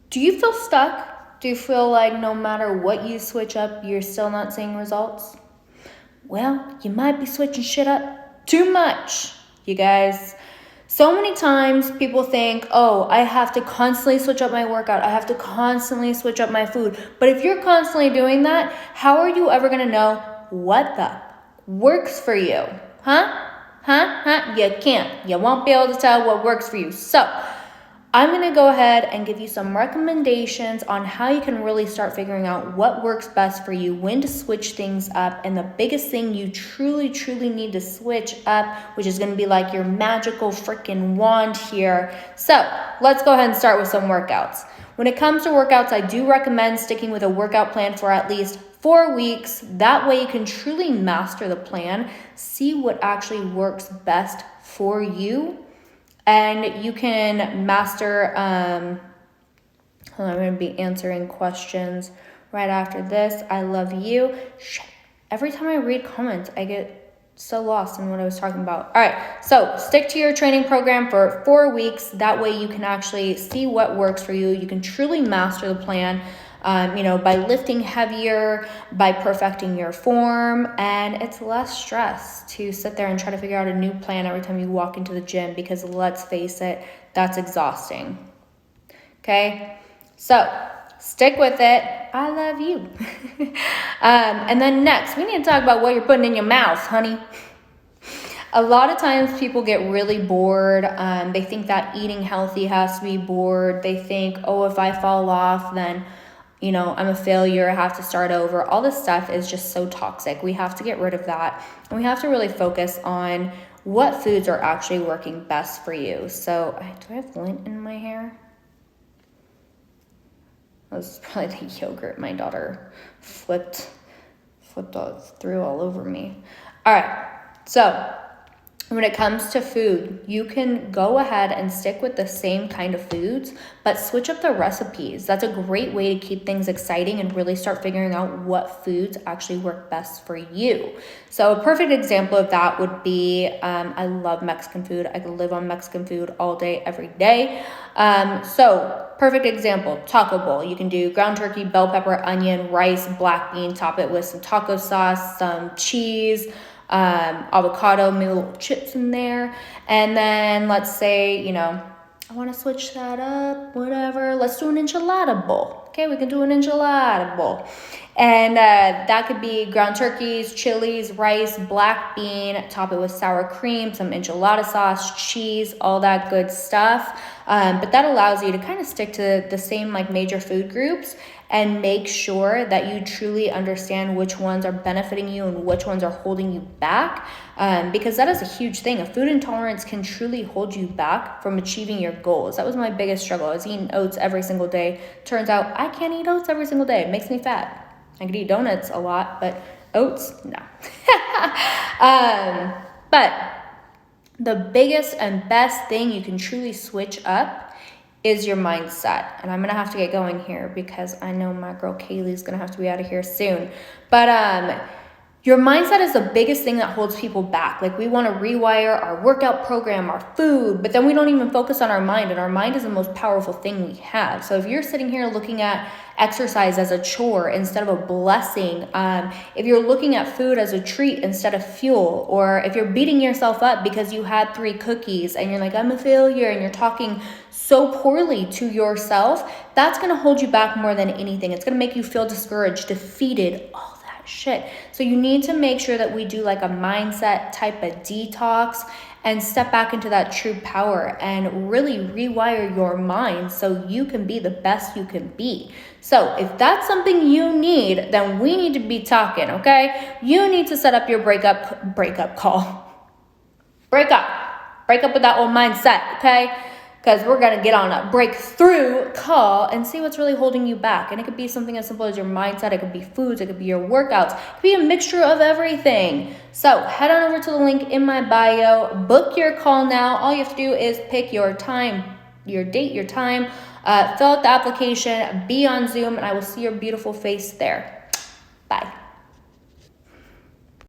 Do you feel stuck? Do you feel like no matter what you switch up, you're still not seeing results? Well, you might be switching shit up too much, you guys. So many times people think, oh, I have to constantly switch up my workout. I have to constantly switch up my food. But if you're constantly doing that, how are you ever going to know what the works for you? Huh? You can't. You won't be able to tell what works for you. So I'm going to go ahead and give you some recommendations on how you can really start figuring out what works best for you, when to switch things up, and the biggest thing you truly need to switch up, which is going to be like your magical freaking wand here. So let's go ahead and start with some workouts. When it comes to workouts, I do recommend sticking with a workout plan for at least 4 weeks. That way you can truly master the plan, see what actually works best for you. And you can master, I'm going to be answering questions right after this. I love you. Every time I read comments, I get so lost in what I was talking about. All right, so stick to your training program for 4 weeks. That way you can actually see what works for you. You can truly master the plan. By lifting heavier, by perfecting your form, and it's less stress to sit there and try to figure out a new plan every time you walk into the gym, because let's face it, that's exhausting. Okay, so stick with it. I love you. And then next, we need to talk about what you're putting in your mouth, honey. A lot of times people get really bored. They think that eating healthy has to be bored. They think, oh, if I fall off, then I'm a failure, I have to start over. All this stuff is just so toxic. We have to get rid of that. And we have to really focus on what foods are actually working best for you. So, do I have lint in my hair? That was probably the yogurt my daughter flipped through all over me. All right, so when it comes to food, you can go ahead and stick with the same kind of foods, but switch up the recipes. That's a great way to keep things exciting and really start figuring out what foods actually work best for you. So a perfect example of that would be, I love Mexican food. I could live on Mexican food all day, every day. So perfect example, taco bowl. You can do ground turkey, bell pepper, onion, rice, black bean, top it with some taco sauce, some cheese, avocado, maybe little chips in there. And then let's say, I want to switch that up, whatever. Let's do an enchilada bowl. Okay, we can do an enchilada bowl. And that could be ground turkeys, chilies, rice, black bean, top it with sour cream, some enchilada sauce, cheese, all that good stuff. But that allows you to kind of stick to the same major food groups and make sure that you truly understand which ones are benefiting you and which ones are holding you back, because that is a huge thing. A food intolerance can truly hold you back from achieving your goals. That was my biggest struggle. I was eating oats every single day. Turns out I can't eat oats every single day. It makes me fat. I could eat donuts a lot, but oats, no. But the biggest and best thing you can truly switch up is your mindset. And I'm going to have to get going here because I know my girl Kaylee's going to have to be out of here soon. But your mindset is the biggest thing that holds people back. We want to rewire our workout program, our food, but then we don't even focus on our mind. And our mind is the most powerful thing we have. So if you're sitting here looking at exercise as a chore instead of a blessing, if you're looking at food as a treat instead of fuel, or if you're beating yourself up because you had 3 cookies and you're like, I'm a failure, and you're talking so poorly to yourself, that's going to hold you back more than anything. It's going to make you feel discouraged, defeated, all that shit. So you need to make sure that we do a mindset type of detox and step back into that true power and really rewire your mind so you can be the best you can be. So if that's something you need, then we need to be talking, okay? You need to set up your breakup call. Break up with that old mindset, okay? Because we're going to get on a breakthrough call and see what's really holding you back. And it could be something as simple as your mindset. It could be foods. It could be your workouts. It could be a mixture of everything. So head on over to the link in my bio. Book your call now. All you have to do is pick your time, your date, your time. Fill out the application. Be on Zoom. And I will see your beautiful face there. Bye.